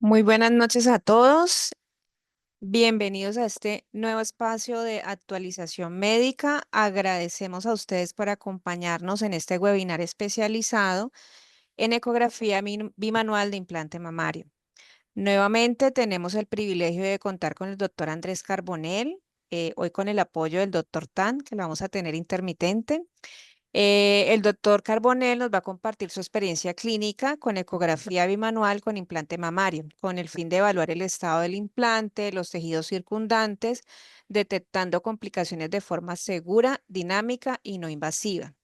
Muy buenas noches a todos. Bienvenidos a este nuevo espacio de actualización médica. Agradecemos a ustedes por acompañarnos en este webinar especializado en ecografía bimanual de implante mamario. Nuevamente tenemos el privilegio de contar con el doctor Andrés Carbonell, hoy con el apoyo del doctor Tan, que lo vamos a tener intermitente. El doctor Carbonell nos va a compartir su experiencia clínica con ecografía bimanual con implante mamario, con el fin de evaluar el estado del implante, los tejidos circundantes, detectando complicaciones de forma segura, dinámica y no invasiva.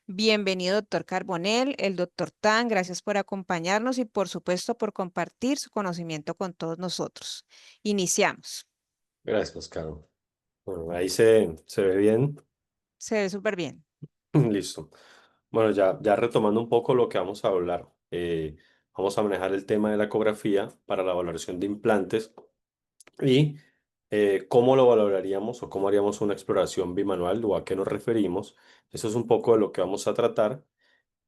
Bienvenido, doctor Carbonell, el doctor Tan, gracias por acompañarnos y por supuesto por compartir su conocimiento con todos nosotros. Iniciamos. Gracias, Caro. Bueno, ahí se ve bien. Se ve súper bien. Listo. Bueno, ya retomando un poco lo que vamos a hablar. Vamos a manejar el tema de la ecografía para la valoración de implantes y cómo lo valoraríamos o cómo haríamos una exploración bimanual o a qué nos referimos. Eso es un poco de lo que vamos a tratar.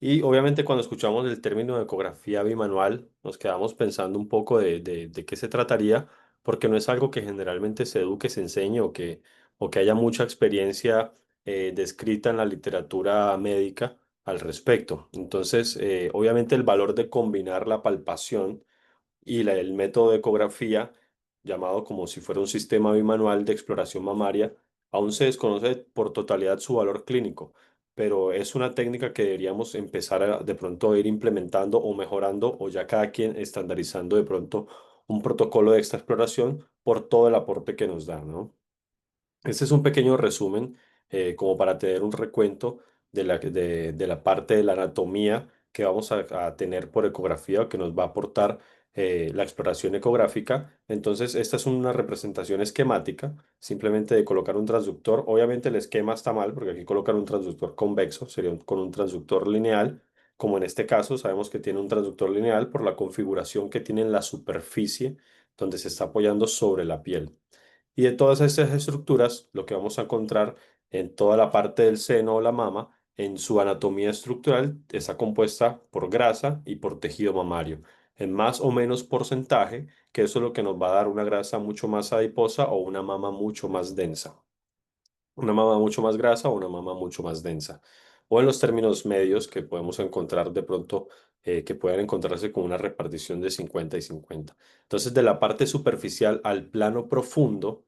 Y obviamente cuando escuchamos el término de ecografía bimanual, nos quedamos pensando un poco de qué se trataría, porque no es algo que generalmente se eduque, se enseñe o que haya mucha experiencia descrita en la literatura médica al respecto. Entonces, obviamente el valor de combinar la palpación y el método de ecografía, llamado como si fuera un sistema bimanual de exploración mamaria, aún se desconoce por totalidad su valor clínico, pero es una técnica que deberíamos empezar a de pronto a ir implementando o mejorando o ya cada quien estandarizando de pronto un protocolo de esta exploración por todo el aporte que nos da, ¿no? Este es un pequeño resumen, como para tener un recuento de la parte de la anatomía que vamos a tener por ecografía o que nos va a aportar la exploración ecográfica. Entonces, esta es una representación esquemática, simplemente de colocar un transductor. Obviamente el esquema está mal porque aquí colocan un transductor convexo, sería con un transductor lineal. Como en este caso, sabemos que tiene un transductor lineal por la configuración que tiene en la superficie donde se está apoyando sobre la piel. Y de todas estas estructuras, lo que vamos a encontrar en toda la parte del seno o la mama, en su anatomía estructural, está compuesta por grasa y por tejido mamario, en más o menos porcentaje, que eso es lo que nos va a dar una grasa mucho más adiposa o una mama mucho más densa. Una mama mucho más grasa o una mama mucho más densa. O en los términos medios que podemos encontrar de pronto, que pueden encontrarse con una repartición de 50 y 50. Entonces, de la parte superficial al plano profundo,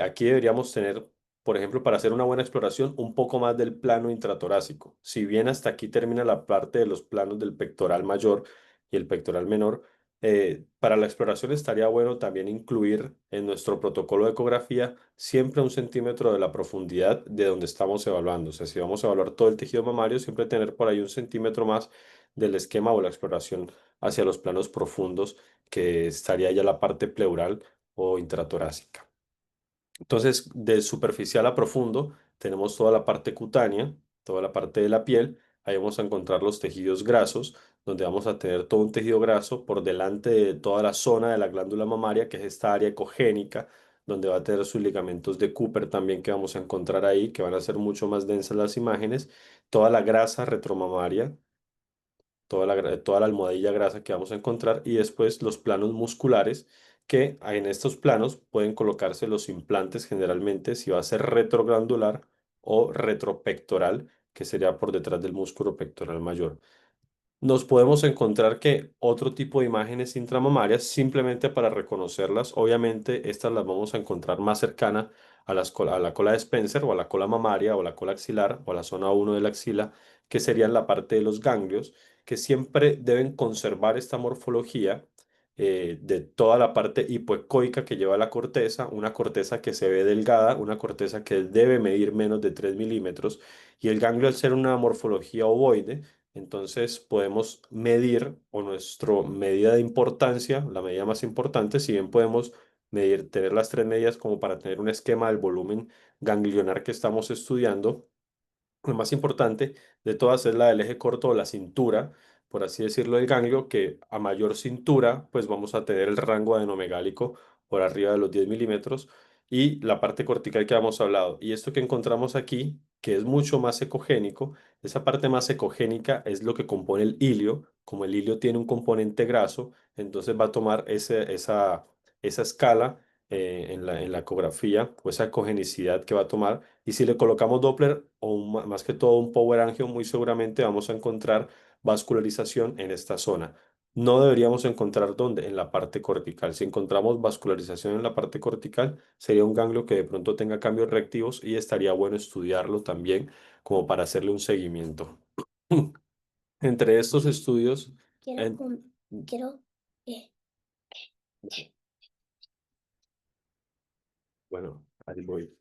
aquí deberíamos tener, por ejemplo, para hacer una buena exploración, un poco más del plano intratorácico. Si bien hasta aquí termina la parte de los planos del pectoral mayor y el pectoral menor, para la exploración estaría bueno también incluir en nuestro protocolo de ecografía siempre 1 centímetro de la profundidad de donde estamos evaluando. O sea, si vamos a evaluar todo el tejido mamario, siempre tener por ahí 1 centímetro más del esquema o la exploración hacia los planos profundos, que estaría ya la parte pleural o intratorácica. Entonces, de superficial a profundo, tenemos toda la parte cutánea, toda la parte de la piel. Ahí vamos a encontrar los tejidos grasos, donde vamos a tener todo un tejido graso por delante de toda la zona de la glándula mamaria, que es esta área ecogénica, donde va a tener sus ligamentos de Cooper también que vamos a encontrar ahí, que van a ser mucho más densas las imágenes. Toda la grasa retromamaria, toda la almohadilla grasa que vamos a encontrar y después los planos musculares que en estos planos pueden colocarse los implantes generalmente si va a ser retroglandular o retropectoral, que sería por detrás del músculo pectoral mayor. Nos podemos encontrar que otro tipo de imágenes intramamarias, simplemente para reconocerlas, obviamente estas las vamos a encontrar más cercana a la cola de Spencer o a la cola mamaria o la cola axilar o a la zona uno de la axila, que serían la parte de los ganglios, que siempre deben conservar esta morfología de toda la parte hipoecoica que lleva la corteza, una corteza que se ve delgada, una corteza que debe medir menos de 3 milímetros, y el ganglio al ser una morfología ovoide, entonces podemos medir, o nuestra medida de importancia, la medida más importante, si bien podemos medir, tener las tres medidas como para tener un esquema del volumen ganglionar que estamos estudiando, lo más importante de todas es la del eje corto o la cintura, por así decirlo, del ganglio, que a mayor cintura, pues vamos a tener el rango adenomegálico por arriba de los 10 milímetros y la parte cortical que habíamos hablado. Y esto que encontramos aquí, que es mucho más ecogénico, esa parte más ecogénica es lo que compone el hilio, como el hilio tiene un componente graso, entonces va a tomar esa escala en la ecografía o esa ecogenicidad que va a tomar. Y si le colocamos Doppler o más que todo un Power Angio, muy seguramente vamos a encontrar vascularización en esta zona. No deberíamos encontrar dónde, en la parte cortical. Si encontramos vascularización en la parte cortical, sería un ganglio que de pronto tenga cambios reactivos y estaría bueno estudiarlo también como para hacerle un seguimiento. Entre estos estudios, en- Quiero, bueno, ahí voy.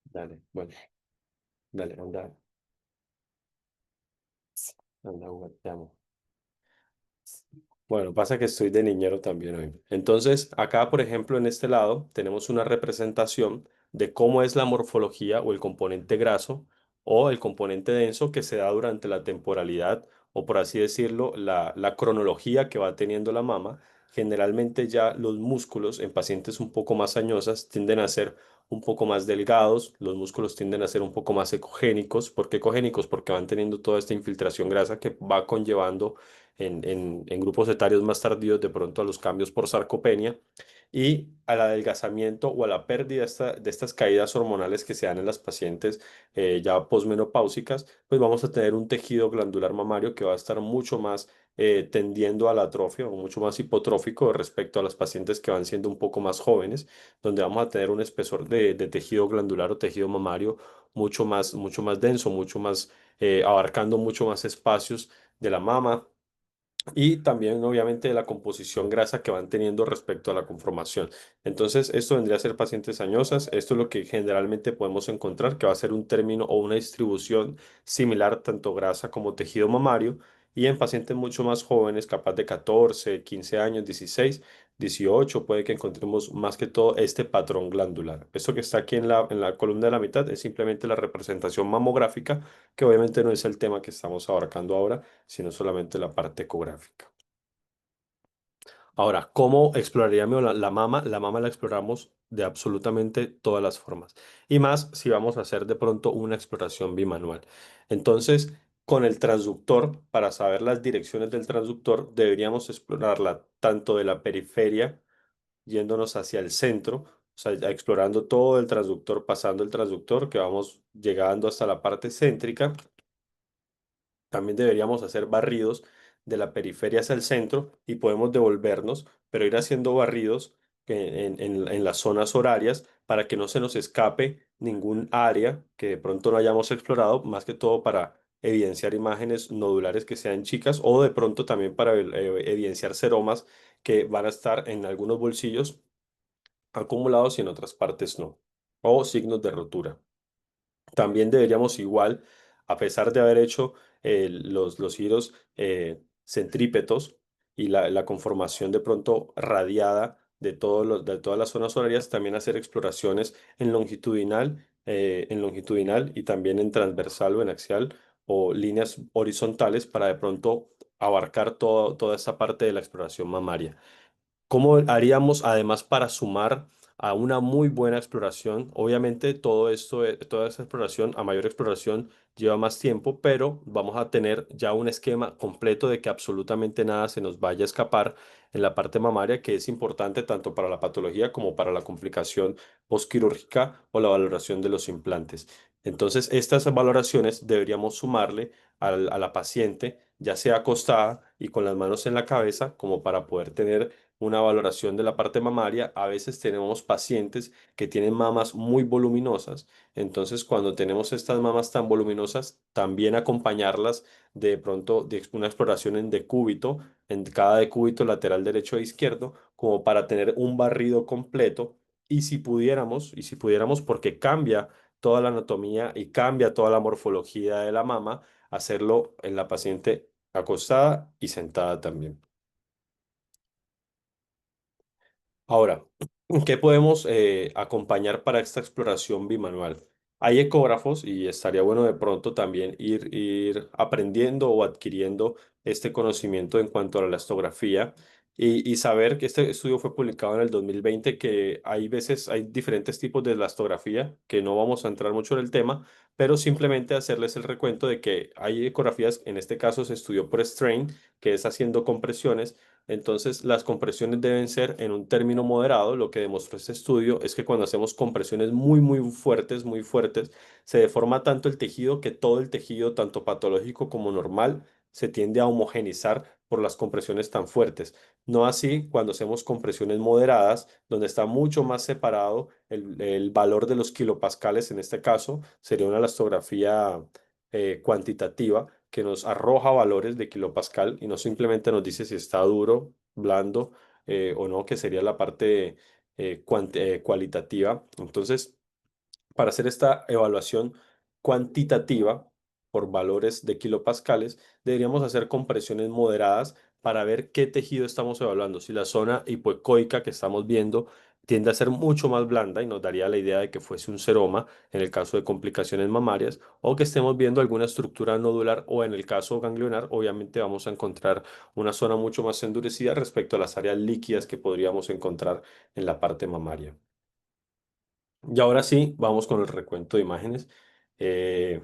Dale, bueno, dale, anda, anda, jugar, te amo. Bueno, pasa que estoy de niñero también hoy. Entonces, acá, por ejemplo, en este lado, tenemos una representación de cómo es la morfología o el componente graso o el componente denso que se da durante la temporalidad o, por así decirlo, la cronología que va teniendo la mama. Generalmente ya los músculos en pacientes un poco más añosas tienden a ser un poco más delgados, los músculos tienden a ser un poco más ecogénicos. ¿Por qué ecogénicos? Porque van teniendo toda esta infiltración grasa que va conllevando en grupos etarios más tardíos de pronto a los cambios por sarcopenia y al adelgazamiento o a la pérdida de estas caídas hormonales que se dan en las pacientes ya posmenopáusicas, pues vamos a tener un tejido glandular mamario que va a estar mucho más tendiendo a la atrofia o mucho más hipotrófico respecto a las pacientes que van siendo un poco más jóvenes, donde vamos a tener un espesor de tejido glandular o tejido mamario mucho más denso, mucho más abarcando mucho más espacios de la mama y también obviamente de la composición grasa que van teniendo respecto a la conformación. Entonces, esto vendría a ser pacientes añosas. Esto es lo que generalmente podemos encontrar, que va a ser un término o una distribución similar tanto grasa como tejido mamario. Y en pacientes mucho más jóvenes, capaz de 14, 15 años, 16, 18, puede que encontremos más que todo este patrón glandular. Esto que está aquí en la columna de la mitad es simplemente la representación mamográfica, que obviamente no es el tema que estamos abarcando ahora, sino solamente la parte ecográfica. Ahora, ¿cómo exploraríamos la mama? La mama la exploramos de absolutamente todas las formas. Y más si vamos a hacer de pronto una exploración bimanual. Entonces, con el transductor, para saber las direcciones del transductor, deberíamos explorarla tanto de la periferia, yéndonos hacia el centro, o sea, ya explorando todo el transductor, pasando el transductor, que vamos llegando hasta la parte céntrica. También deberíamos hacer barridos de la periferia hacia el centro y podemos devolvernos, pero ir haciendo barridos en las zonas horarias para que no se nos escape ningún área que de pronto no hayamos explorado, más que todo para evidenciar imágenes nodulares que sean chicas o de pronto también para evidenciar seromas que van a estar en algunos bolsillos acumulados y en otras partes no, o signos de rotura. También deberíamos igual, a pesar de haber hecho los giros centrípetos y la conformación de pronto radiada de todas las zonas horarias, también hacer exploraciones en longitudinal y también en transversal o en axial o líneas horizontales para de pronto abarcar toda esa parte de la exploración mamaria. ¿Cómo haríamos además para sumar a una muy buena exploración? Obviamente todo esto, toda esa exploración, a mayor exploración, lleva más tiempo, pero vamos a tener ya un esquema completo de que absolutamente nada se nos vaya a escapar en la parte mamaria, que es importante tanto para la patología como para la complicación postquirúrgica o la valoración de los implantes. Entonces, estas valoraciones deberíamos sumarle a la paciente, ya sea acostada y con las manos en la cabeza, como para poder tener una valoración de la parte mamaria. A veces tenemos pacientes que tienen mamas muy voluminosas, entonces cuando tenemos estas mamas tan voluminosas, también acompañarlas de pronto de una exploración en decúbito, en cada decúbito lateral derecho e izquierdo, como para tener un barrido completo. Y si pudiéramos, porque cambia toda la anatomía y cambia toda la morfología de la mama, hacerlo en la paciente acostada y sentada también. Ahora, ¿qué podemos acompañar para esta exploración bimanual? Hay ecógrafos y estaría bueno de pronto también ir aprendiendo o adquiriendo este conocimiento en cuanto a la elastografía. y saber que este estudio fue publicado en el 2020, que hay veces, hay diferentes tipos de elastografía, que no vamos a entrar mucho en el tema, pero simplemente hacerles el recuento de que hay ecografías, en este caso se estudió por strain, que es haciendo compresiones. Entonces, las compresiones deben ser en un término moderado. Lo que demostró este estudio es que cuando hacemos compresiones muy fuertes, se deforma tanto el tejido que todo el tejido, tanto patológico como normal, se tiende a homogenizar por las compresiones tan fuertes. No así cuando hacemos compresiones moderadas, donde está mucho más separado el valor de los kilopascales. En este caso, sería una elastografía cuantitativa que nos arroja valores de kilopascal y no simplemente nos dice si está duro, blando o no, que sería la parte cualitativa. Entonces, para hacer esta evaluación cuantitativa por valores de kilopascales, deberíamos hacer compresiones moderadas para ver qué tejido estamos evaluando. Si la zona hipoecoica que estamos viendo tiende a ser mucho más blanda y nos daría la idea de que fuese un seroma en el caso de complicaciones mamarias, o que estemos viendo alguna estructura nodular, o en el caso ganglionar, obviamente vamos a encontrar una zona mucho más endurecida respecto a las áreas líquidas que podríamos encontrar en la parte mamaria. Y ahora sí, vamos con el recuento de imágenes. Eh,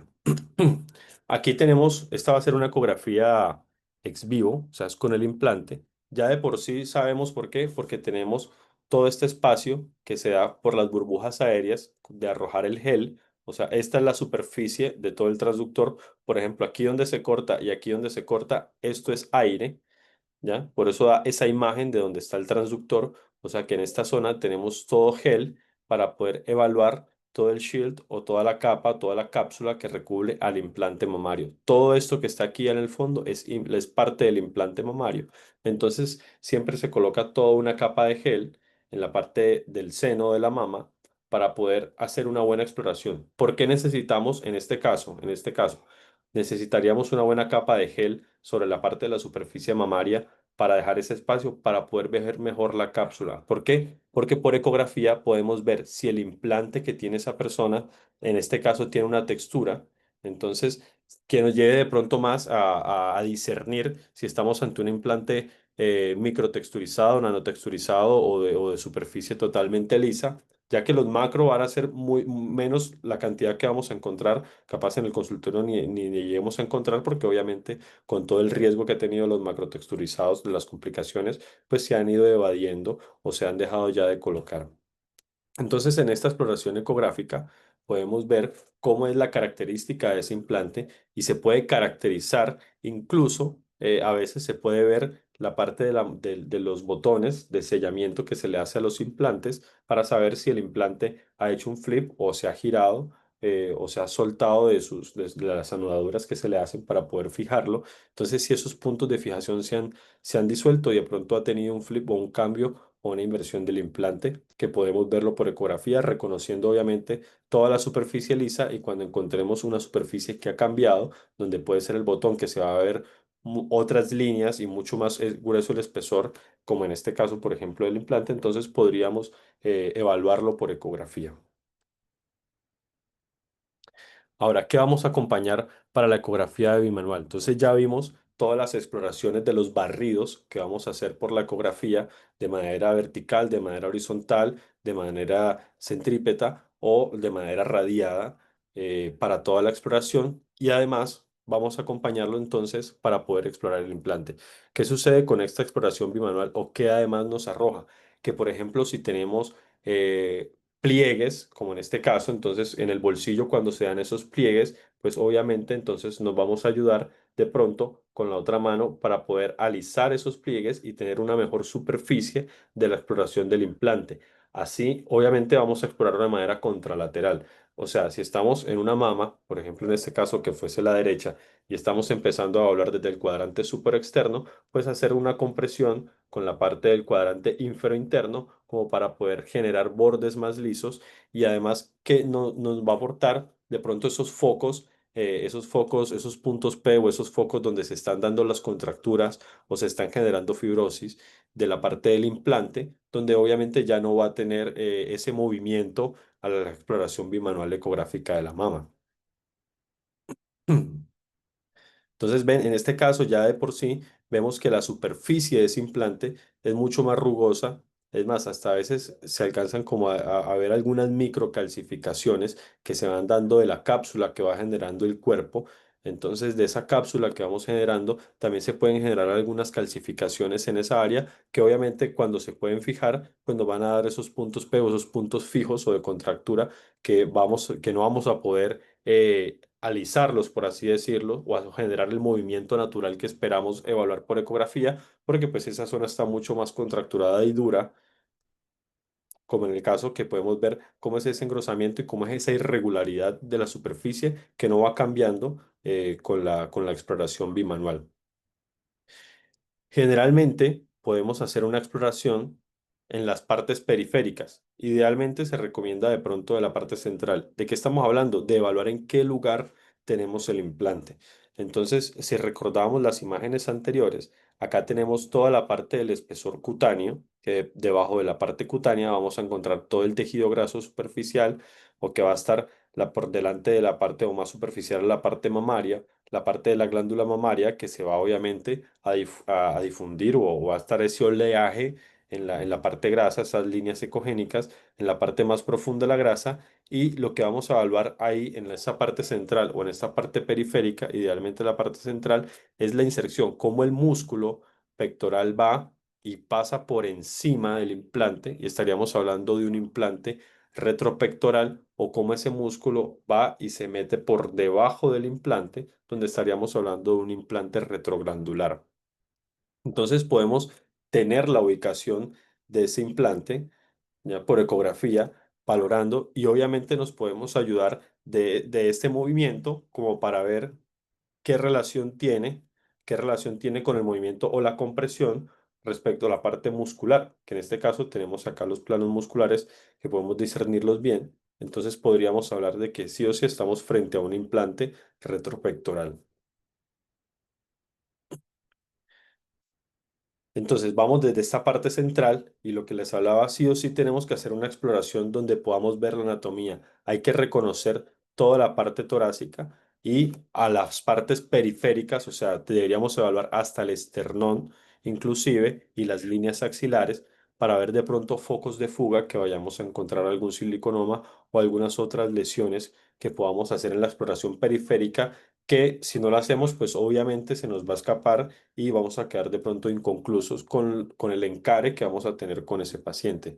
Aquí tenemos, esta va a ser una ecografía ex vivo, o sea, es con el implante. Ya de por sí sabemos por qué, porque tenemos todo este espacio que se da por las burbujas aéreas de arrojar el gel. O sea, esta es la superficie de todo el transductor. Por ejemplo, aquí donde se corta y aquí donde se corta, esto es aire. ¿Ya? Por eso da esa imagen de donde está el transductor, o sea que en esta zona tenemos todo gel para poder evaluar todo el shield o toda la capa, toda la cápsula que recubre al implante mamario. Todo esto que está aquí en el fondo es parte del implante mamario. Entonces siempre se coloca toda una capa de gel en la parte del seno de la mama para poder hacer una buena exploración. ¿Por qué necesitamos en este caso, necesitaríamos una buena capa de gel sobre la parte de la superficie mamaria para dejar ese espacio para poder ver mejor la cápsula? ¿Por qué? Porque por ecografía podemos ver si el implante que tiene esa persona, en este caso, tiene una textura. Entonces, que nos lleve de pronto más a discernir si estamos ante un implante microtexturizado, nanotexturizado o de superficie totalmente lisa, ya que los macro van a ser muy menos la cantidad que vamos a encontrar, capaz en el consultorio ni lleguemos a encontrar, porque obviamente con todo el riesgo que ha tenido los macrotexturizados de las complicaciones, pues se han ido evadiendo o se han dejado ya de colocar. Entonces, en esta exploración ecográfica podemos ver cómo es la característica de ese implante y se puede caracterizar, incluso a veces se puede ver la parte de los botones de sellamiento que se le hace a los implantes para saber si el implante ha hecho un flip o se ha girado o se ha soltado de las anudaduras que se le hacen para poder fijarlo. Entonces, si esos puntos de fijación se han disuelto y de pronto ha tenido un flip o un cambio o una inversión del implante, que podemos verlo por ecografía, reconociendo obviamente toda la superficie lisa, y cuando encontremos una superficie que ha cambiado, donde puede ser el botón que se va a ver otras líneas y mucho más grueso el espesor, como en este caso, por ejemplo, del implante, entonces podríamos evaluarlo por ecografía. Ahora, ¿qué vamos a acompañar para la ecografía de bimanual? Entonces ya vimos todas las exploraciones de los barridos que vamos a hacer por la ecografía de manera vertical, de manera horizontal, de manera centrípeta o de manera radiada para toda la exploración, y además vamos a acompañarlo entonces para poder explorar el implante. ¿Qué sucede con esta exploración bimanual o qué además nos arroja? Que por ejemplo si tenemos pliegues, como en este caso, entonces en el bolsillo cuando se dan esos pliegues, pues obviamente entonces nos vamos a ayudar de pronto con la otra mano para poder alisar esos pliegues y tener una mejor superficie de la exploración del implante. Así, obviamente vamos a explorar de manera contralateral. O sea, si estamos en una mama, por ejemplo en este caso que fuese la derecha, y estamos empezando a hablar desde el cuadrante externo, pues hacer una compresión con la parte del cuadrante interno como para poder generar bordes más lisos, y además que nos va a aportar de pronto esos focos, esos puntos P o esos focos donde se están dando las contracturas o se están generando fibrosis de la parte del implante, donde obviamente ya no va a tener ese movimiento a la exploración bimanual ecográfica de la mama. Entonces, ven, en este caso ya de por sí vemos que la superficie de ese implante es mucho más rugosa. Es más, hasta a veces se alcanzan como a ver algunas microcalcificaciones que se van dando de la cápsula que va generando el cuerpo. Entonces, de esa cápsula que vamos generando, también se pueden generar algunas calcificaciones en esa área que obviamente cuando se pueden fijar, pues nos van a dar esos puntos pegos, esos puntos fijos o de contractura que no vamos a poder alisarlos, por así decirlo, o a generar el movimiento natural que esperamos evaluar por ecografía, porque pues esa zona está mucho más contracturada y dura, como en el caso que podemos ver cómo es ese engrosamiento y cómo es esa irregularidad de la superficie que no va cambiando con la exploración bimanual. Generalmente podemos hacer una exploración en las partes periféricas. Idealmente se recomienda de pronto de la parte central. ¿De qué estamos hablando? De evaluar en qué lugar tenemos el implante. Entonces, si recordamos las imágenes anteriores, acá tenemos toda la parte del espesor cutáneo, que debajo de la parte cutánea vamos a encontrar todo el tejido graso superficial o que va a estar por delante de la parte o más superficial la parte mamaria, la parte de la glándula mamaria que se va obviamente a difundir o va a estar ese oleaje en la parte grasa, esas líneas ecogénicas, en la parte más profunda de la grasa y lo que vamos a evaluar ahí en esa parte central o en esta parte periférica, idealmente la parte central, es la inserción, cómo el músculo pectoral va y pasa por encima del implante y estaríamos hablando de un implante retropectoral o cómo ese músculo va y se mete por debajo del implante, donde estaríamos hablando de un implante retroglandular. Entonces podemos tener la ubicación de ese implante ya por ecografía, valorando y obviamente nos podemos ayudar de este movimiento como para ver qué relación tiene, qué relación tiene con el movimiento o la compresión respecto a la parte muscular, que en este caso tenemos acá los planos musculares que podemos discernirlos bien. Entonces podríamos hablar de que sí o sí estamos frente a un implante retropectoral. Entonces vamos desde esta parte central y lo que les hablaba, sí o sí tenemos que hacer una exploración donde podamos ver la anatomía. Hay que reconocer toda la parte torácica y a las partes periféricas, o sea, deberíamos evaluar hasta el esternón inclusive y las líneas axilares para ver de pronto focos de fuga que vayamos a encontrar algún siliconoma o algunas otras lesiones que podamos hacer en la exploración periférica que si no lo hacemos, pues obviamente se nos va a escapar y vamos a quedar de pronto inconclusos con el encare que vamos a tener con ese paciente.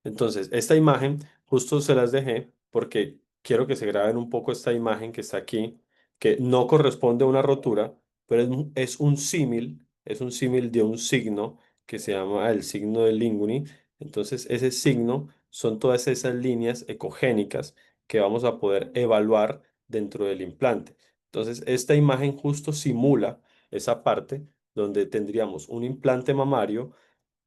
Entonces, esta imagen justo se las dejé porque quiero que se graben un poco esta imagen que está aquí, que no corresponde a una rotura, pero es un símil de un signo que se llama el signo de Linguni. Entonces, ese signo son todas esas líneas ecogénicas que vamos a poder evaluar dentro del implante. Entonces, esta imagen justo simula esa parte donde tendríamos un implante mamario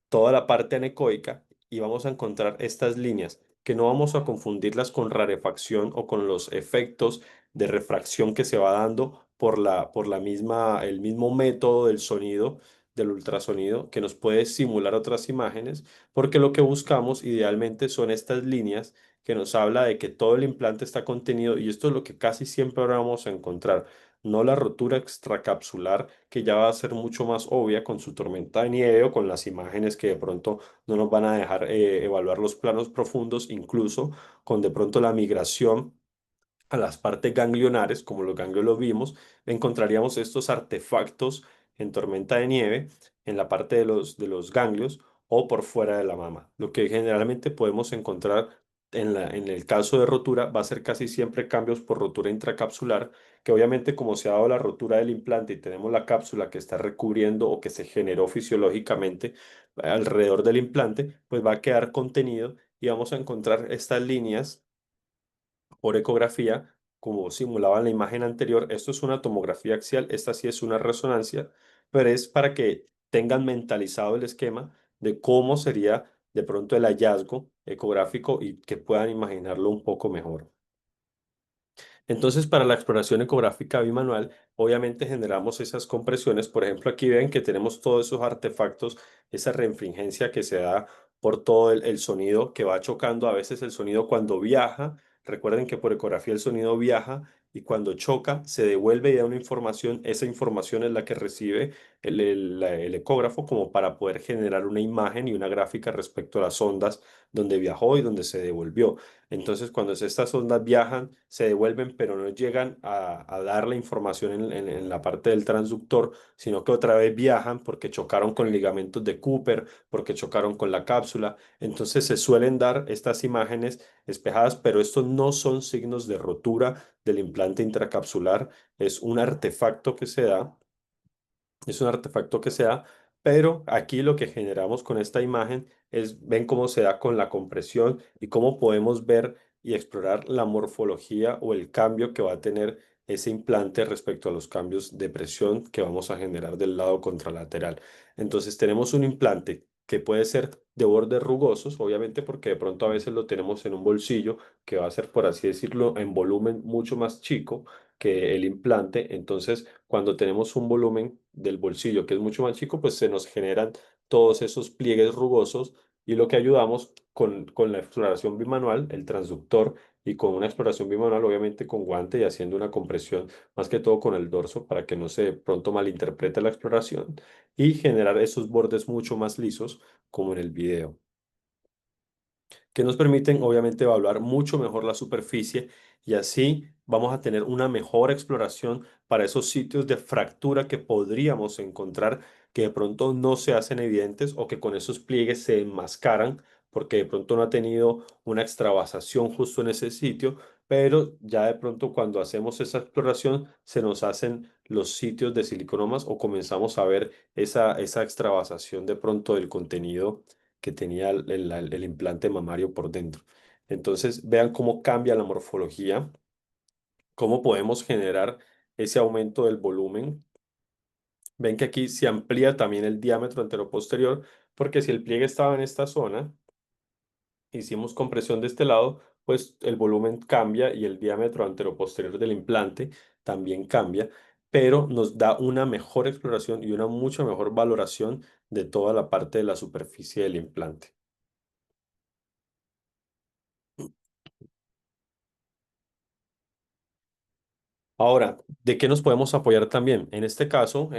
toda la parte anecoica y vamos a encontrar estas líneas que no vamos a confundirlas con rarefacción o con los efectos de refracción que se va dando por la misma, el mismo método del sonido, del ultrasonido, que nos puede simular otras imágenes, porque lo que buscamos idealmente son estas líneas que nos habla de que todo el implante está contenido y esto es lo que casi siempre vamos a encontrar, no la rotura extracapsular que ya va a ser mucho más obvia con su tormenta de nieve o con las imágenes que de pronto no nos van a dejar evaluar los planos profundos, incluso con de pronto la migración a las partes ganglionares, como los ganglios los vimos, encontraríamos estos artefactos en tormenta de nieve en la parte de los ganglios o por fuera de la mama. Lo que generalmente podemos encontrar en el caso de rotura va a ser casi siempre cambios por rotura intracapsular, que obviamente como se ha dado la rotura del implante y tenemos la cápsula que está recubriendo o que se generó fisiológicamente alrededor del implante, pues va a quedar contenido y vamos a encontrar estas líneas por ecografía, como simulaba en la imagen anterior. Esto es una tomografía axial, esta sí es una resonancia, pero es para que tengan mentalizado el esquema de cómo sería de pronto el hallazgo ecográfico y que puedan imaginarlo un poco mejor. Entonces, para la exploración ecográfica bimanual, obviamente generamos esas compresiones. Por ejemplo, aquí ven que tenemos todos esos artefactos, esa reinfringencia que se da por todo el sonido que va chocando. A veces el sonido cuando viaja, recuerden que por ecografía el sonido viaja y cuando choca se devuelve y da una información. Esa información es la que recibe el ecógrafo como para poder generar una imagen y una gráfica respecto a las ondas donde viajó y donde se devolvió. Entonces, cuando estas ondas viajan, se devuelven, pero no llegan a dar la información en la parte del transductor, sino que otra vez viajan porque chocaron con ligamentos de Cooper, porque chocaron con la cápsula. Entonces, se suelen dar estas imágenes espejadas, pero estos no son signos de rotura del implante intracapsular. Es un artefacto que se da, es un artefacto que se da, pero aquí lo que generamos con esta imagen es, ven cómo se da con la compresión y cómo podemos ver y explorar la morfología o el cambio que va a tener ese implante respecto a los cambios de presión que vamos a generar del lado contralateral. Entonces tenemos un implante que puede ser de bordes rugosos, obviamente porque de pronto a veces lo tenemos en un bolsillo que va a ser, por así decirlo, en volumen mucho más chico que el implante. Entonces, cuando tenemos un volumen del bolsillo que es mucho más chico, pues se nos generan todos esos pliegues rugosos y lo que ayudamos con la exploración bimanual, el transductor, y con una exploración bimanual, obviamente con guante y haciendo una compresión más que todo con el dorso para que no se de pronto malinterprete la exploración y generar esos bordes mucho más lisos como en el video que nos permiten obviamente evaluar mucho mejor la superficie y así vamos a tener una mejor exploración para esos sitios de fractura que podríamos encontrar que de pronto no se hacen evidentes o que con esos pliegues se enmascaran porque de pronto no ha tenido una extravasación justo en ese sitio, pero ya de pronto cuando hacemos esa exploración se nos hacen los sitios de siliconomas o comenzamos a ver esa extravasación de pronto del contenido que tenía el implante mamario por dentro. Entonces, vean cómo cambia la morfología, cómo podemos generar ese aumento del volumen. Ven que aquí se amplía también el diámetro anteroposterior, porque si el pliegue estaba en esta zona, hicimos compresión de este lado, pues el volumen cambia y el diámetro anteroposterior del implante también cambia, pero nos da una mejor exploración y una mucho mejor valoración de toda la parte de la superficie del implante. Ahora, ¿de qué nos podemos apoyar también? En este caso,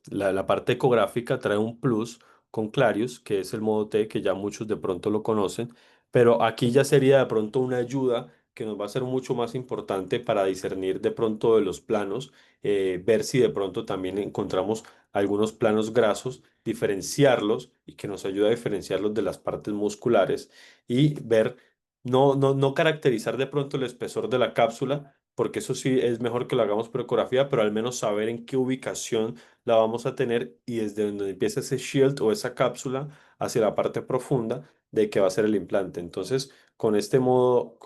la parte ecográfica trae un plus con Clarius, que es el modo T, que ya muchos de pronto lo conocen, pero aquí ya sería de pronto una ayuda que nos va a ser mucho más importante para discernir de pronto de los planos, ver si de pronto también encontramos algunos planos grasos, diferenciarlos y que nos ayude a diferenciarlos de las partes musculares y ver, no caracterizar de pronto el espesor de la cápsula porque eso sí es mejor que lo hagamos por ecografía, pero al menos saber en qué ubicación la vamos a tener y desde donde empieza ese shield o esa cápsula hacia la parte profunda de que va a ser el implante. Entonces, con este modo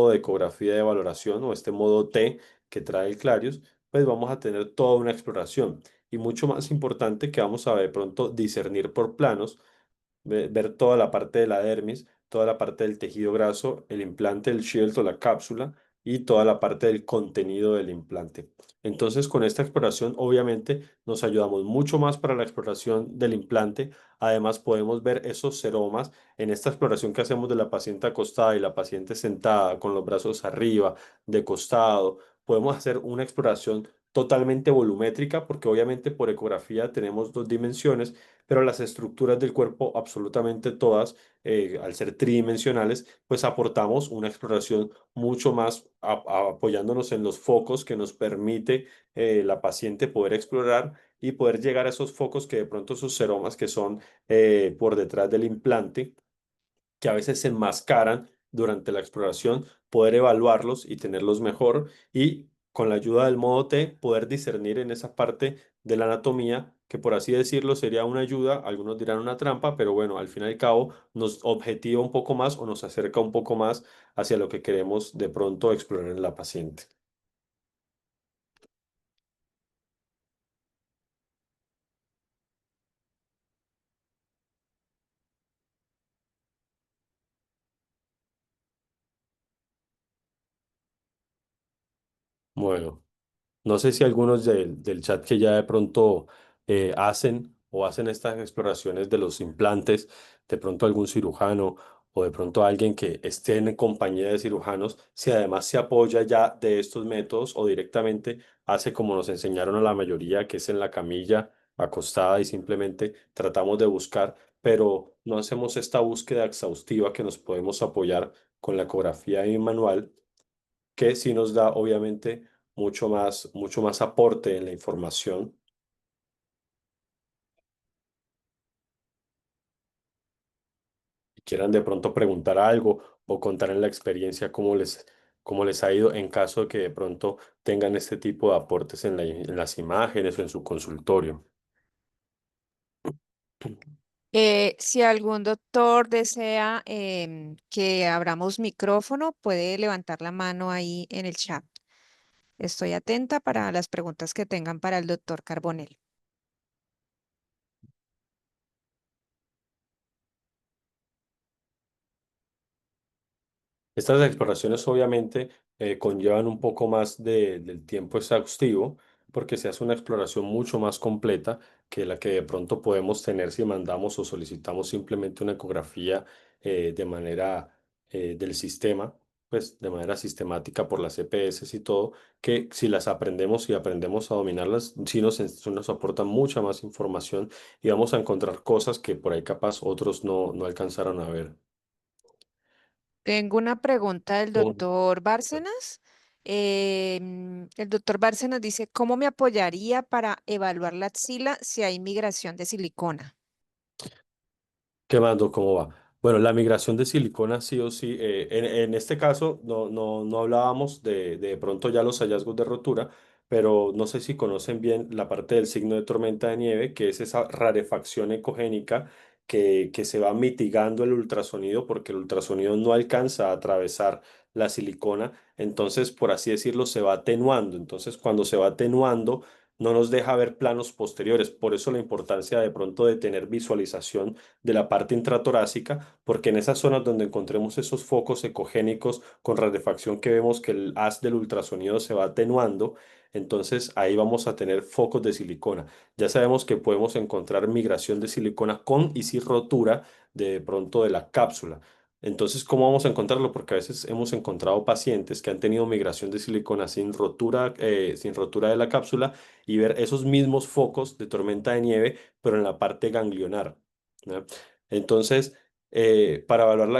de ecografía de valoración o este modo T que trae el Clarius, pues vamos a tener toda una exploración. Y mucho más importante que vamos a de pronto discernir por planos ver toda la parte de la dermis, toda la parte del tejido graso, el implante, el shield o la cápsula y toda la parte del contenido del implante. Entonces, con esta exploración, obviamente, nos ayudamos mucho más para la exploración del implante. Además, podemos ver esos seromas en esta exploración que hacemos de la paciente acostada y la paciente sentada con los brazos arriba, de costado. Podemos hacer una exploración totalmente volumétrica porque obviamente por ecografía tenemos dos dimensiones pero las estructuras del cuerpo, absolutamente todas, al ser tridimensionales, pues aportamos una exploración mucho más apoyándonos en los focos que nos permite la paciente poder explorar y poder llegar a esos focos que de pronto esos seromas que son por detrás del implante que a veces se enmascaran durante la exploración, poder evaluarlos y tenerlos mejor y con la ayuda del modo T poder discernir en esa parte de la anatomía que por así decirlo sería una ayuda, algunos dirán una trampa, pero bueno, al fin y al cabo nos objetiva un poco más o nos acerca un poco más hacia lo que queremos de pronto explorar en la paciente. Bueno. No sé si algunos del chat que ya de pronto hacen o hacen estas exploraciones de los implantes, de pronto algún cirujano o de pronto alguien que esté en compañía de cirujanos, si además se apoya ya de estos métodos o directamente hace como nos enseñaron a la mayoría, que es en la camilla acostada y simplemente tratamos de buscar, pero no hacemos esta búsqueda exhaustiva que nos podemos apoyar con la ecografía y manual, que sí nos da obviamente mucho más aporte en la información y quieran de pronto preguntar algo o contar en la experiencia cómo les ha ido en caso de que de pronto tengan este tipo de aportes en en las imágenes o en su consultorio. Si algún doctor desea que abramos micrófono, puede levantar la mano ahí en el chat. Estoy atenta para las preguntas que tengan para el doctor Carbonell. Estas exploraciones obviamente conllevan un poco más del tiempo exhaustivo porque se hace una exploración mucho más completa que la que de pronto podemos tener si mandamos o solicitamos simplemente una ecografía de manera del sistema, pues de manera sistemática por las EPS y todo, que si las aprendemos y aprendemos a dominarlas, sí nos aportan mucha más información y vamos a encontrar cosas que por ahí capaz otros no alcanzaron a ver. Tengo una pregunta del Ujú. doctor Bárcenas. El doctor Bárcenas dice, ¿cómo me apoyaría para evaluar la axila si hay migración de silicona? ¿Qué mando? ¿Cómo va? Bueno, la migración de silicona sí o sí, en este caso no hablábamos de pronto ya los hallazgos de rotura, pero no sé si conocen bien la parte del signo de tormenta de nieve, que es esa rarefacción ecogénica que se va mitigando el ultrasonido porque el ultrasonido no alcanza a atravesar la silicona, entonces por así decirlo se va atenuando, entonces cuando se va atenuando no nos deja ver planos posteriores, por eso la importancia de pronto de tener visualización de la parte intratorácica, porque en esas zonas donde encontremos esos focos ecogénicos con rarefacción que vemos que el haz del ultrasonido se va atenuando, entonces ahí vamos a tener focos de silicona. Ya sabemos que podemos encontrar migración de silicona con y sin rotura de pronto de la cápsula. Entonces, ¿cómo vamos a encontrarlo? Porque a veces hemos encontrado pacientes que han tenido migración de silicona sin rotura de la cápsula y ver esos mismos focos de tormenta de nieve, pero en la parte ganglionar. ¿No? Entonces, para evaluar la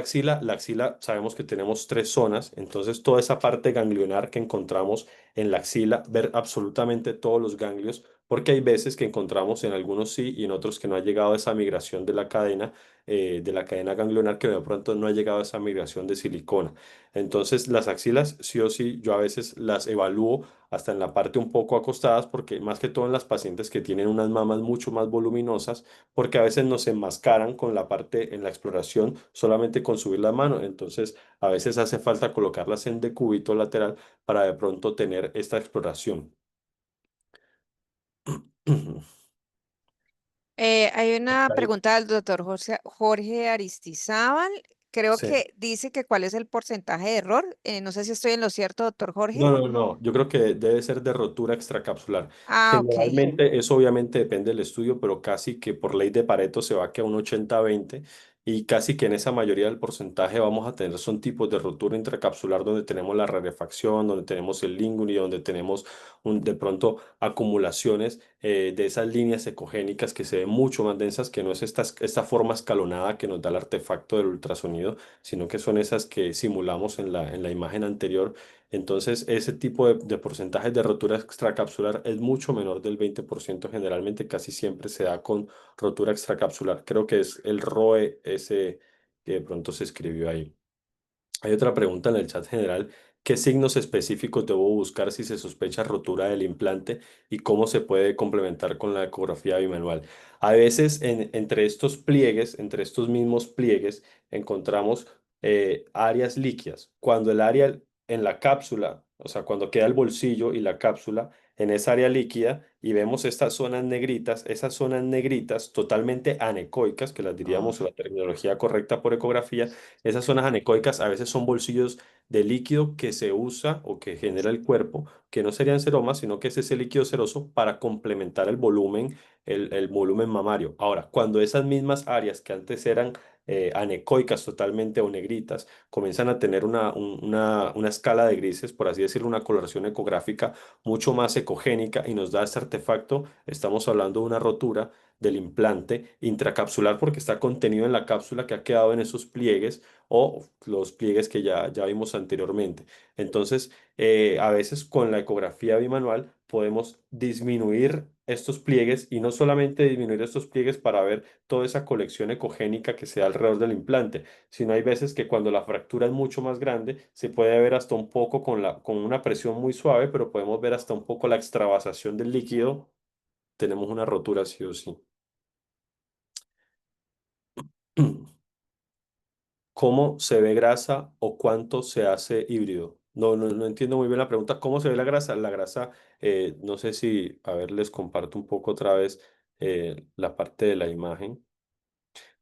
axila sabemos que tenemos tres zonas, entonces toda esa parte ganglionar que encontramos en la axila, ver absolutamente todos los ganglios, porque hay veces que encontramos en algunos sí y en otros que no ha llegado esa migración de la cadena ganglionar, que de pronto no ha llegado esa migración de silicona. Entonces, las axilas, sí o sí, yo a veces las evalúo hasta en la parte un poco acostadas, porque más que todo en las pacientes que tienen unas mamas mucho más voluminosas, porque a veces nos enmascaran con la parte en la exploración solamente con subir la mano. Entonces, a veces hace falta colocarlas en decúbito lateral para de pronto tener esta exploración. Hay una Ahí. pregunta del doctor Jorge Aristizábal. Creo Sí. que dice que cuál es el porcentaje de error. No sé si estoy en lo cierto, doctor Jorge. No. Yo creo que debe ser de rotura extracapsular. Ah, ok. Generalmente, eso obviamente depende del estudio, pero casi que por ley de Pareto se va que a un 80-20 y casi que en esa mayoría del porcentaje vamos a tener son tipos de rotura intracapsular donde tenemos la rarefacción, donde tenemos el língula y donde tenemos de pronto acumulaciones de esas líneas ecogénicas que se ven mucho más densas, que no es esta forma escalonada que nos da el artefacto del ultrasonido, sino que son esas que simulamos en en la imagen anterior. Entonces, ese tipo de porcentajes de rotura extracapsular es mucho menor del 20%. Generalmente casi siempre se da con rotura extracapsular. Creo que es el ROE ese que de pronto se escribió ahí. Hay otra pregunta en el chat general. ¿Qué signos específicos debo buscar si se sospecha rotura del implante y cómo se puede complementar con la ecografía bimanual? A veces entre estos pliegues, entre estos mismos pliegues, encontramos áreas líquidas. Cuando el área en la cápsula, o sea, cuando queda el bolsillo y la cápsula en esa área líquida y vemos estas zonas negritas, esas zonas negritas totalmente anecoicas, que las diríamos Oh. la terminología correcta por ecografía, esas zonas anecoicas a veces son bolsillos de líquido que se usa o que genera el cuerpo, que no serían seromas, sino que es ese líquido seroso para complementar el volumen mamario. Ahora, cuando esas mismas áreas que antes eran anecoicas totalmente o negritas, comienzan a tener una escala de grises, por así decirlo, una coloración ecográfica mucho más ecogénica y nos da este artefacto. Estamos hablando de una rotura del implante intracapsular porque está contenido en la cápsula que ha quedado en esos pliegues o los pliegues que ya vimos anteriormente. Entonces, a veces con la ecografía bimanual podemos disminuir estos pliegues y no solamente disminuir estos pliegues para ver toda esa colección ecogénica que se da alrededor del implante, sino hay veces que cuando la fractura es mucho más grande, se puede ver hasta un poco con una presión muy suave, pero podemos ver hasta un poco la extravasación del líquido. Tenemos una rotura sí o sí. ¿Cómo se ve grasa o cuánto se hace híbrido? No entiendo muy bien la pregunta. ¿Cómo se ve la grasa? La grasa, no sé si, a ver, les comparto un poco otra vez la parte de la imagen.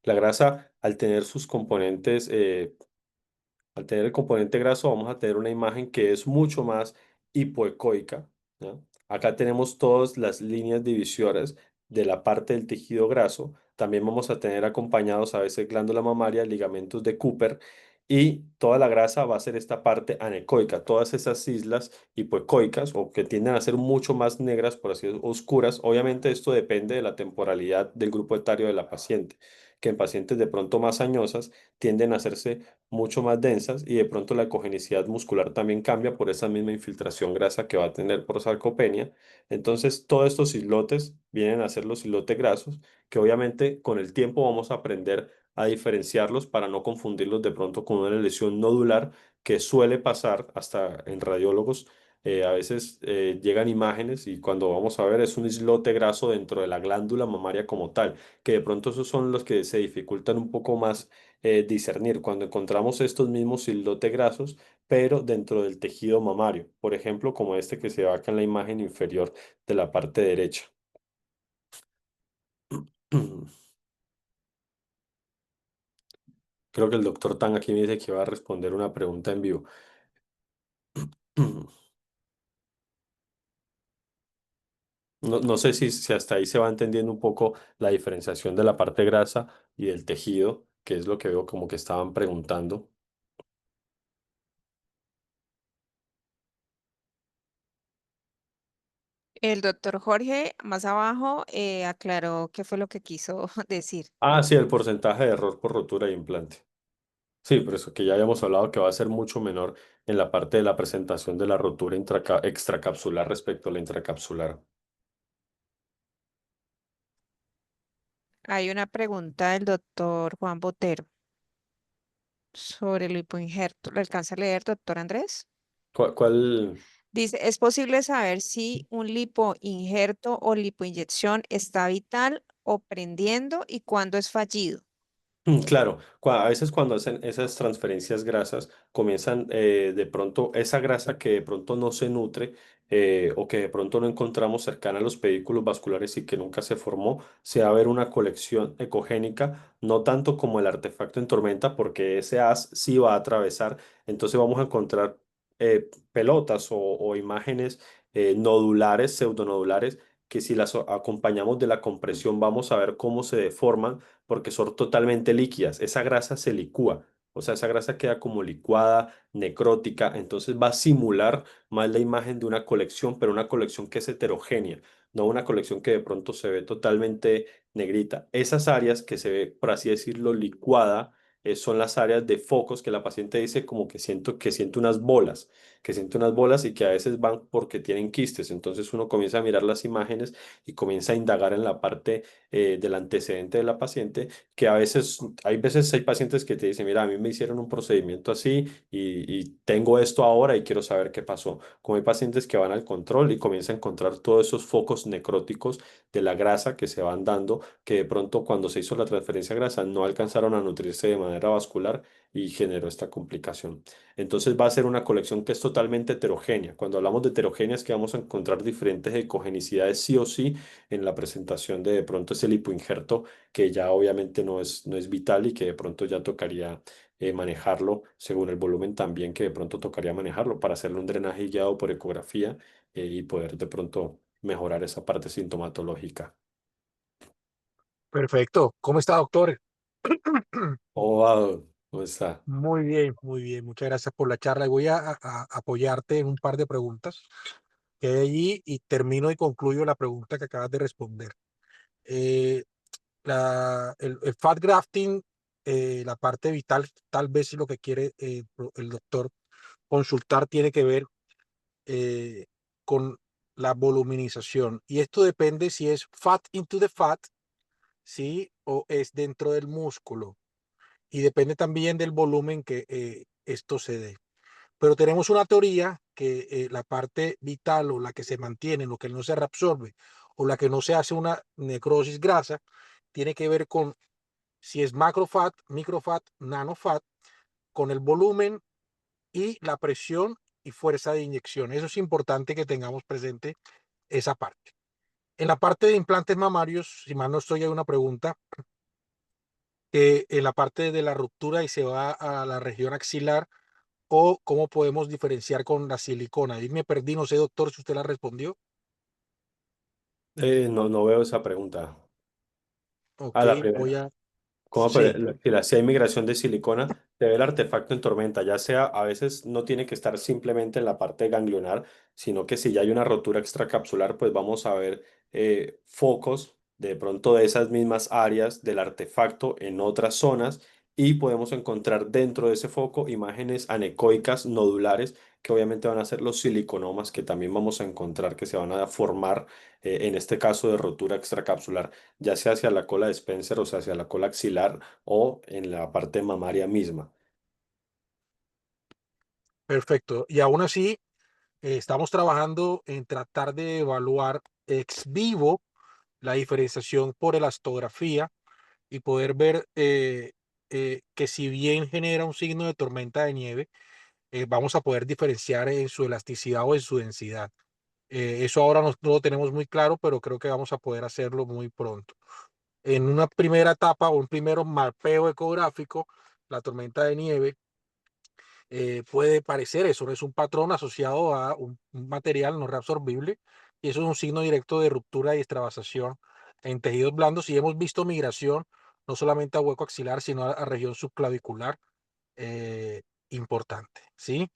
La grasa, al tener sus componentes, al tener el componente graso, vamos a tener una imagen que es mucho más hipoecoica, ¿no? Acá tenemos todas las líneas divisorias de la parte del tejido graso. También vamos a tener acompañados a veces glándula mamaria, ligamentos de Cooper y toda la grasa va a ser esta parte anecoica, todas esas islas hipoecoicas o que tienden a ser mucho más negras, por así decirlo, oscuras. Obviamente esto depende de la temporalidad del grupo etario de la paciente, que en pacientes de pronto más añosas tienden a hacerse mucho más densas y de pronto la ecogenicidad muscular también cambia por esa misma infiltración grasa que va a tener por sarcopenia. Entonces, todos estos islotes vienen a ser los islotes grasos, que obviamente con el tiempo vamos a aprender a diferenciarlos para no confundirlos de pronto con una lesión nodular que suele pasar hasta en radiólogos. A veces llegan imágenes y cuando vamos a ver es un islote graso dentro de la glándula mamaria como tal, que de pronto esos son los que se dificultan un poco más discernir cuando encontramos estos mismos islotes grasos, pero dentro del tejido mamario, por ejemplo, como este que se ve acá en la imagen inferior de la parte derecha. Creo que el doctor Tan aquí me dice que va a responder una pregunta en vivo. No sé si hasta ahí se va entendiendo un poco la diferenciación de la parte grasa y del tejido, que es lo que veo como que estaban preguntando. El doctor Jorge más abajo aclaró qué fue lo que quiso decir. Ah, sí, el porcentaje de error por rotura de implante. Sí, por eso que ya habíamos hablado que va a ser mucho menor en la parte de la presentación de la rotura extracapsular respecto a la intracapsular. Hay una pregunta del doctor Juan Botero sobre el lipoinjerto. ¿Lo alcanza a leer, doctor Andrés? ¿Cuál? Dice, ¿es posible saber si un lipoinjerto o lipoinyección está vital o prendiendo y cuándo es fallido? Claro, a veces cuando hacen esas transferencias grasas, comienzan de pronto esa grasa que de pronto no se nutre o que de pronto no encontramos cercana a los pedículos vasculares y que nunca se formó, se va a ver una colección ecogénica, no tanto como el artefacto en tormenta, porque ese haz sí va a atravesar, entonces vamos a encontrar pelotas o imágenes nodulares, pseudonodulares, que si las acompañamos de la compresión vamos a ver cómo se deforman porque son totalmente líquidas. Esa grasa se licúa, o sea, esa grasa queda como licuada, necrótica, entonces va a simular más la imagen de una colección, pero una colección que es heterogénea, no una colección que de pronto se ve totalmente negrita. Esas áreas que se ve, por así decirlo, licuada, son las áreas de focos que la paciente dice como que siento unas bolas, que siente unas bolas y que a veces van porque tienen quistes. Entonces uno comienza a mirar las imágenes y comienza a indagar en la parte del antecedente de la paciente, que a veces, hay pacientes que te dicen, mira, a mí me hicieron un procedimiento así y tengo esto ahora y quiero saber qué pasó. Como hay pacientes que van al control y comienzan a encontrar todos esos focos necróticos de la grasa que se van dando, que de pronto cuando se hizo la transferencia de grasa no alcanzaron a nutrirse de manera vascular y generó esta complicación. Entonces va a ser una colección que es totalmente heterogénea. Cuando hablamos de heterogénea es que vamos a encontrar diferentes ecogenicidades sí o sí en la presentación de pronto ese lipoinjerto que ya obviamente no es vital y que de pronto ya tocaría manejarlo según el volumen también que de pronto tocaría manejarlo para hacerle un drenaje guiado por ecografía y poder de pronto mejorar esa parte sintomatológica. Perfecto. ¿Cómo está, doctor? ¿Cómo va? ¿Cómo está? Muy bien, muy bien. Muchas gracias por la charla. Y voy a apoyarte en un par de preguntas que hay allí y termino y concluyo la pregunta que acabas de responder. Eh, el fat grafting, la parte vital, tal vez si lo que quiere el doctor consultar tiene que ver eh, con la voluminización. Y esto depende si es fat into the fat, ¿sí? O es dentro del músculo. Y depende también del volumen que esto se dé. Pero tenemos una teoría que la parte vital o la que se mantiene, lo que no se reabsorbe o la que no se hace una necrosis grasa, tiene que ver con si es macrofat, microfat, nanofat, con el volumen y la presión y fuerza de inyección. Eso es importante que tengamos presente esa parte. En la parte de implantes mamarios, si mal no estoy, hay una pregunta en la parte de la ruptura y se va a la región axilar o cómo podemos diferenciar con la silicona. Ahí me perdí, no sé, doctor, si usted la respondió. No, no veo esa pregunta. Ok, Ah, la voy primera. a... ¿Cómo Sí, si hay migración de silicona, se ve el artefacto en tormenta, ya sea a veces no tiene que estar simplemente en la parte ganglionar, sino que si ya hay una rotura extracapsular, pues vamos a ver focos de pronto de esas mismas áreas del artefacto en otras zonas y podemos encontrar dentro de ese foco imágenes anecoicas nodulares que obviamente van a ser los siliconomas que también vamos a encontrar que se van a formar en este caso de rotura extracapsular ya sea hacia la cola de Spencer, o sea, hacia la cola axilar o en la parte mamaria misma. perfecto. Y aún así, estamos trabajando en tratar de evaluar ex vivo la diferenciación por elastografía y poder ver que si bien genera un signo de tormenta de nieve, vamos a poder diferenciar en su elasticidad o en su densidad. Eso ahora no lo tenemos muy claro, pero creo que vamos a poder hacerlo muy pronto. En una primera etapa o un primero mapeo ecográfico, la tormenta de nieve puede parecer eso, no es un patrón asociado a un material no reabsorbible y eso es un signo directo de ruptura y extravasación en tejidos blandos y hemos visto migración no solamente a hueco axilar, sino a región subclavicular eh, importante. ¿Sí?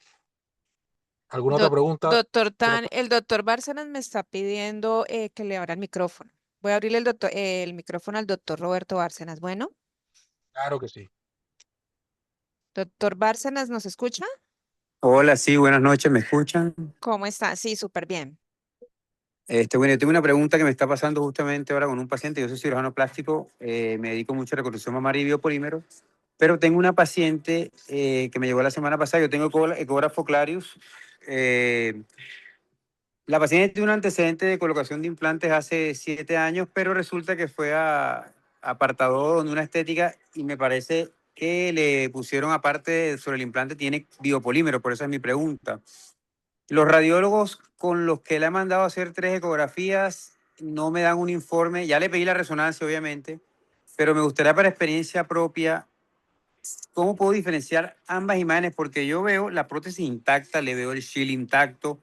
¿Alguna otra pregunta? Doctor ¿Alguna Tan, otra? el doctor Bárcenas me está pidiendo que le abra el micrófono. Voy a abrirle el micrófono al doctor Roberto Bárcenas. Bueno, Claro que sí. doctor Bárcenas, ¿nos escucha? Hola, sí, buenas noches, ¿me escuchan? ¿Cómo está? Sí, súper bien. Bueno, yo tengo una pregunta que me está pasando justamente ahora con un paciente. Yo soy cirujano plástico, me dedico mucho a reconstrucción mamaria y biopolímeros, pero tengo una paciente que me llegó la semana pasada. Yo tengo ecógrafo Clarius. eh, la paciente tiene un antecedente de colocación de implantes hace 7 años, pero resulta que fue a apartado donde una estética y me parece que le pusieron aparte sobre el implante, tiene biopolímero, por eso es mi pregunta. Los radiólogos con los que le he mandado a hacer 3 ecografías no me dan un informe. Ya le pedí la resonancia, obviamente, pero me gustaría para experiencia propia, ¿cómo puedo diferenciar ambas imágenes? Porque yo veo la prótesis intacta, le veo el shield intacto,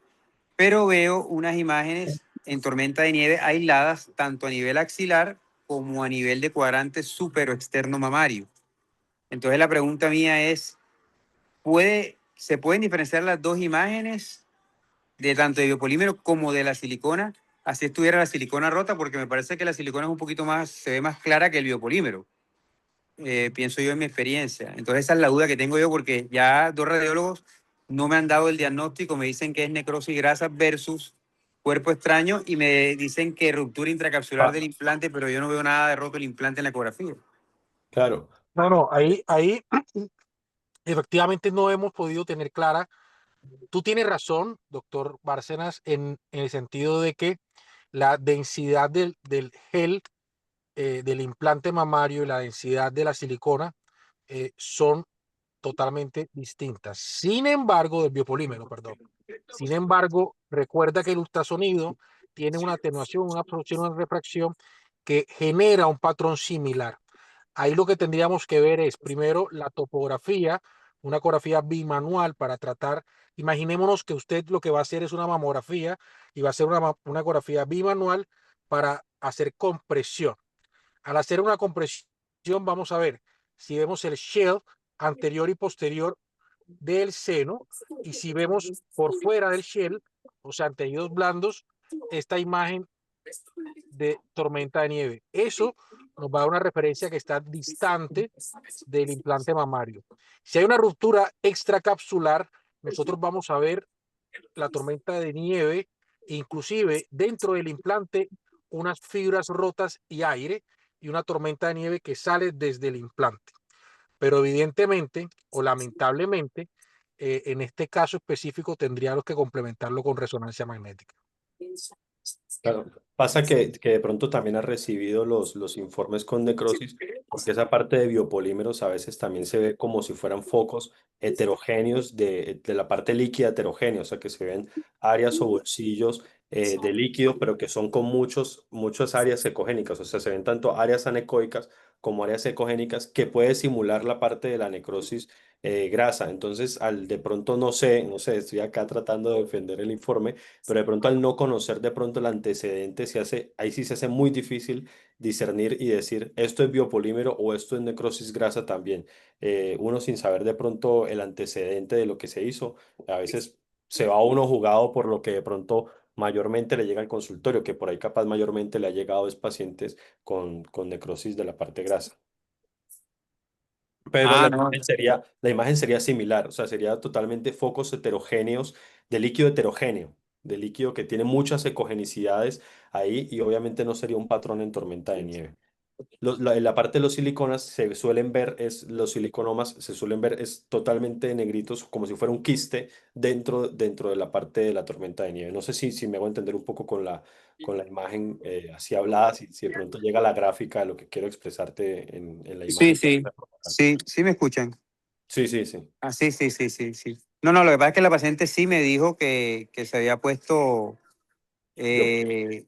pero veo unas imágenes en tormenta de nieve aisladas, tanto a nivel axilar como a nivel de cuadrante súper externo mamario. Entonces la pregunta mía es, ¿se pueden diferenciar las dos imágenes? De tanto de biopolímero como de la silicona, así estuviera la silicona rota, porque me parece que la silicona es un poquito más, se ve más clara que el biopolímero, pienso yo en mi experiencia. Entonces esa es la duda que tengo yo, porque ya 2 radiólogos no me han dado el diagnóstico, me dicen que es necrosis grasa versus cuerpo extraño y me dicen que ruptura intracapsular Ah, del implante, pero yo no veo nada de roto el implante en la ecografía. claro. No, no, ahí efectivamente no hemos podido tener clara. Tú tienes razón, doctor Bárcenas, en el sentido de que la densidad del gel del implante mamario y la densidad de la silicona son totalmente distintas. Sin embargo, del biopolímero, perdón. Sin embargo, recuerda que el ultrasonido tiene una atenuación, una absorción, una refracción que genera un patrón similar. Ahí lo que tendríamos que ver es primero la topografía, una ecografía bimanual para tratar. Imaginémonos que usted lo que va a hacer es una mamografía y va a hacer una ecografía bimanual para hacer compresión. Al hacer una compresión, vamos a ver si vemos el shell anterior y posterior del seno, y si vemos por fuera del shell, o sea, en tejidos blandos, esta imagen de tormenta de nieve. Eso nos va a dar una referencia que está distante del implante mamario. Si hay una ruptura extracapsular, nosotros vamos a ver la tormenta de nieve, inclusive dentro del implante, unas fibras rotas y aire, y una tormenta de nieve que sale desde el implante. Pero evidentemente o lamentablemente, en este caso específico tendríamos que complementarlo con resonancia magnética. Claro. Pasa que de pronto también has recibido los informes con necrosis, porque esa parte de biopolímeros a veces también se ve como si fueran focos heterogéneos de la parte líquida heterogénea, o sea que se ven áreas o bolsillos de líquido, pero que son con muchas áreas ecogénicas, o sea, se ven tanto áreas anecoicas como áreas ecogénicas que puede simular la parte de la necrosis grasa. Entonces, al de pronto no sé, estoy acá tratando de defender el informe, pero de pronto al no conocer de pronto el antecedente, ahí sí se hace muy difícil discernir y decir esto es biopolímero o esto es necrosis grasa también. Uno sin saber de pronto el antecedente de lo que se hizo, a veces se va uno jugado por lo que de pronto mayormente le llega al consultorio, que por ahí capaz mayormente le ha llegado es pacientes con necrosis de la parte grasa. Pero Ah, no. la imagen sería similar, o sea, sería totalmente focos heterogéneos de líquido heterogéneo, de líquido que tiene muchas ecogenicidades ahí y obviamente no sería un patrón en tormenta de nieve. En la parte de los siliconas los siliconomas se suelen ver es totalmente negritos, como si fuera un quiste dentro de la parte de la tormenta de nieve. No sé si me hago entender un poco con la imagen así hablada, si de pronto llega la gráfica de lo que quiero expresarte en la Sí, imagen. sí, sí, sí me escuchan. Sí, sí, sí. Ah, sí, sí, sí, sí, sí. No, no, lo que pasa es que la paciente sí me dijo que se había puesto, Yo, eh,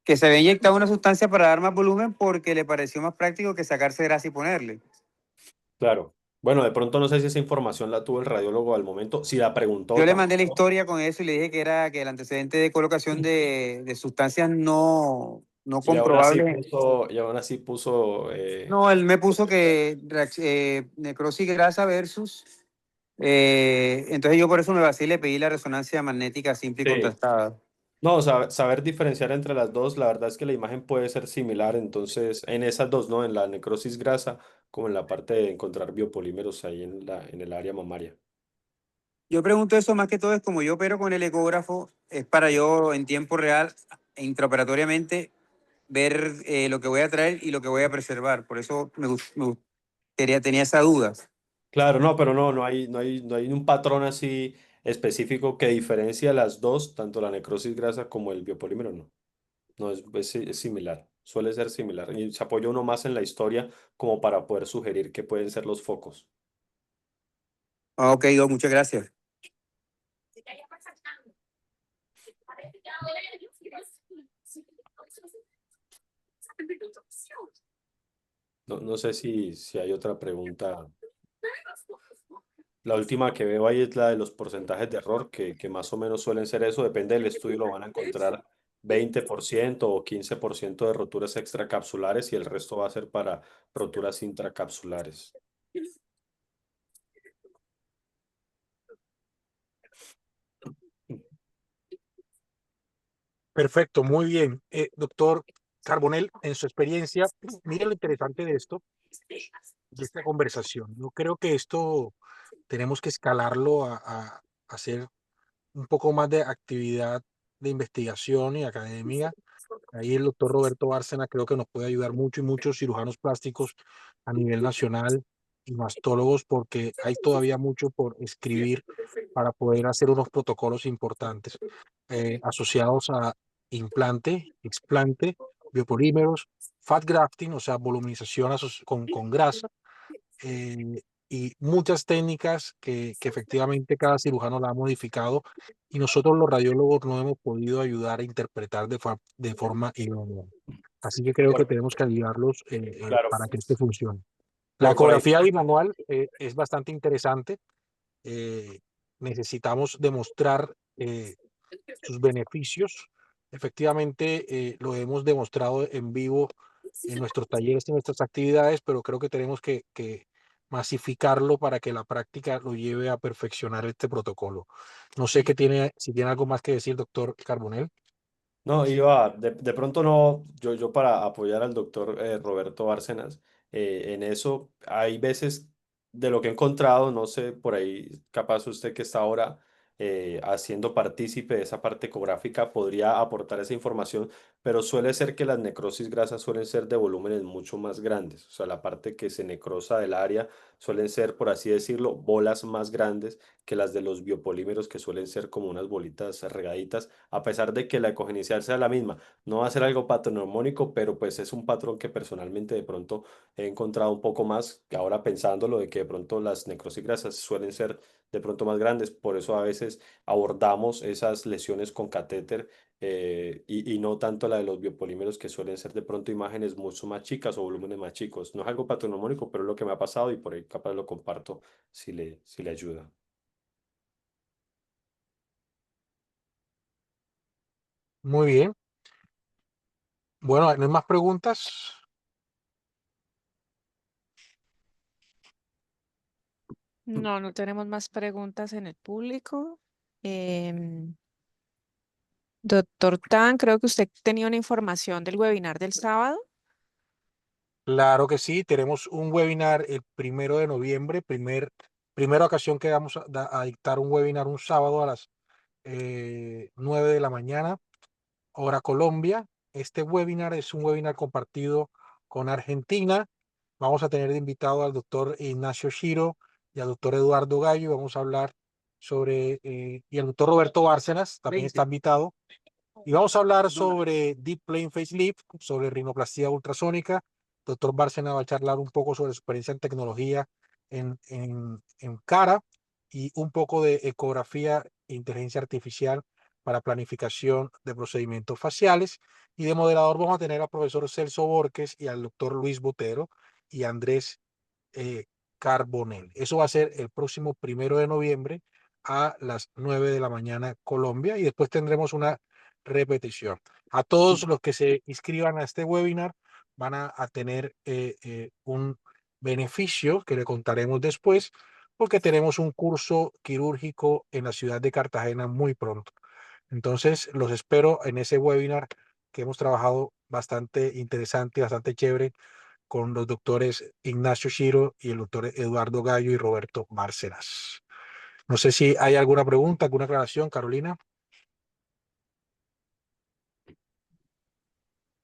que se había inyectado una sustancia para dar más volumen porque le pareció más práctico que sacarse grasa y ponerle. claro. Bueno, de pronto no sé si esa información la tuvo el radiólogo al momento, si la Yo preguntó le mandé la tampoco. historia con eso y le dije que era que el antecedente de colocación de sustancias no comprobables. Y aún así puso, No, él me puso que necrosis grasa versus. Entonces yo por eso me vacilé y le pedí la resonancia magnética simple y sí. contrastada. No, saber diferenciar entre las dos, la verdad es que la imagen puede ser similar, entonces en esas dos, ¿no? En la necrosis grasa, como en la parte de encontrar biopolímeros ahí en el área mamaria. Yo pregunto eso más que todo es como yo opero con el ecógrafo, es para yo en tiempo real e intraoperatoriamente ver lo que voy a traer y lo que voy a preservar. Por eso tenía esa duda. Claro, no, pero no hay un patrón así específico que diferencia las dos, tanto la necrosis grasa como el biopolímero, no. No, es similar, suele ser similar. Y se apoya uno más en la historia como para poder sugerir qué pueden ser los focos. Ah, ok, Doc, muchas gracias. No sé si hay otra pregunta. La última que veo ahí es la de los porcentajes de error, que más o menos suelen ser eso. Depende del estudio, lo van a encontrar 20% o 15% de roturas extracapsulares y el resto va a ser para roturas intracapsulares. Perfecto, muy bien. Doctor Carbonell, en su experiencia, mire lo interesante de esto, de esta conversación. Yo creo que esto tenemos que escalarlo a hacer un poco más de actividad de investigación y academia. Ahí el doctor Roberto Bárcena creo que nos puede ayudar mucho y muchos cirujanos plásticos a nivel nacional y mastólogos, porque hay todavía mucho por escribir para poder hacer unos protocolos importantes asociados a implante, explante, biopolímeros, fat grafting, o sea, voluminización con grasa, eh, y muchas técnicas que efectivamente cada cirujano la ha modificado y nosotros los radiólogos no hemos podido ayudar a interpretar de forma idónea. Así que creo que Por- tenemos que ayudarlos Claro, para que esto funcione. La por ahí. ecografía bimanual es bastante interesante. eh, Necesitamos demostrar sus beneficios. Efectivamente, lo hemos demostrado en vivo en nuestros talleres y nuestras actividades, pero creo que tenemos que masificarlo para que la práctica lo lleve a perfeccionar este protocolo. No sé si tiene algo más que decir, doctor Carbonell. No, iba, de pronto no, yo para apoyar al doctor Roberto Bárcenas, en eso hay veces de lo que he encontrado, no sé, por ahí capaz usted que está ahora haciendo partícipe de esa parte ecográfica podría aportar esa información, pero suele ser que las necrosis grasas suelen ser de volúmenes mucho más grandes, o sea, la parte que se necrosa del área suelen ser, por así decirlo, bolas más grandes que las de los biopolímeros que suelen ser como unas bolitas regaditas a pesar de que la ecogenesia sea la misma. No va a ser algo patronormónico, pero pues es un patrón que personalmente de pronto he encontrado un poco más, que ahora pensándolo, de que de pronto las necrosis grasas suelen ser de pronto más grandes, por eso a veces abordamos esas lesiones con catéter y no tanto la de los biopolímeros que suelen ser de pronto imágenes mucho más chicas o volúmenes más chicos. No es algo patronormónico, pero es lo que me ha pasado y por ahí capaz lo comparto si le ayuda. Muy bien. Bueno, ¿no hay más preguntas? No, no tenemos más preguntas en el público. Em, Doctor Tan, creo que usted tenía una información del webinar del sábado. Claro que sí, tenemos un webinar el 1 de noviembre, primera ocasión que vamos a dictar un webinar un sábado a las 9 de la mañana, hora Colombia. Este webinar es un webinar compartido con Argentina. Vamos a tener de invitado al doctor Ignacio Shiro y al doctor Eduardo Gallo. Vamos a hablar y el doctor Roberto Bárcenas también está invitado. Y vamos a hablar sobre Deep Plane Facelift, sobre rinoplastia ultrasónica. Doctor Bárcena va a charlar un poco sobre su experiencia en tecnología en cara y un poco de ecografía e inteligencia artificial para planificación de procedimientos faciales. Y de moderador vamos a tener al profesor Celso Borges y al doctor Luis Botero y Andrés eh, Carbonell. Eso va a ser el próximo 1 de noviembre a las 9 de la mañana Colombia y después tendremos una repetición. A todos los que se inscriban a este webinar van a tener un beneficio que le contaremos después porque tenemos un curso quirúrgico en la ciudad de Cartagena muy pronto. Entonces, los espero en ese webinar que hemos trabajado bastante interesante, bastante chévere con los doctores Ignacio Shiro y el doctor Eduardo Gallo y Roberto Bárcenas. No sé si hay alguna pregunta, alguna aclaración, Carolina.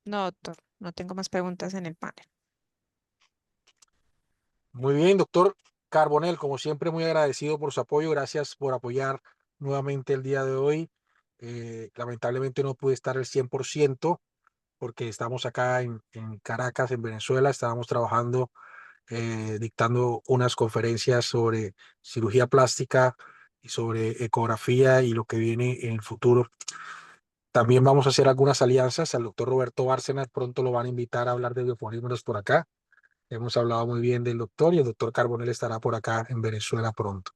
No, doctor, no tengo más preguntas en el panel. Muy bien, doctor Carbonell, como siempre, muy agradecido por su apoyo. Gracias por apoyar nuevamente el día de hoy. Lamentablemente no pude estar el 100% porque estamos acá en Caracas, en Venezuela. Estábamos trabajando, dictando unas conferencias sobre cirugía plástica y sobre ecografía y lo que viene en el futuro. También vamos a hacer algunas alianzas. Al doctor Roberto Bárcenas pronto lo van a invitar a hablar de biopolímeros por acá. Hemos hablado muy bien del doctor y el doctor Carbonell estará por acá en Venezuela pronto.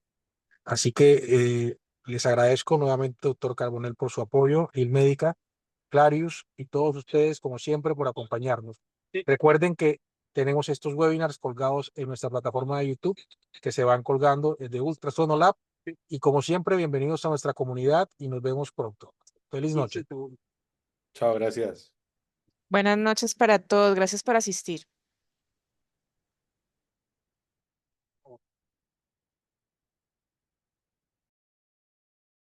Así que les agradezco nuevamente, doctor Carbonell, por su apoyo, Médica, Clarius y todos ustedes, como siempre, por acompañarnos. Sí. Recuerden que tenemos estos webinars colgados en nuestra plataforma de YouTube, que se van colgando de Ultrasonolab. Sí. Y como siempre, bienvenidos a nuestra comunidad y nos vemos pronto. Feliz noche. Chao, gracias. Buenas noches para todos. Gracias por asistir.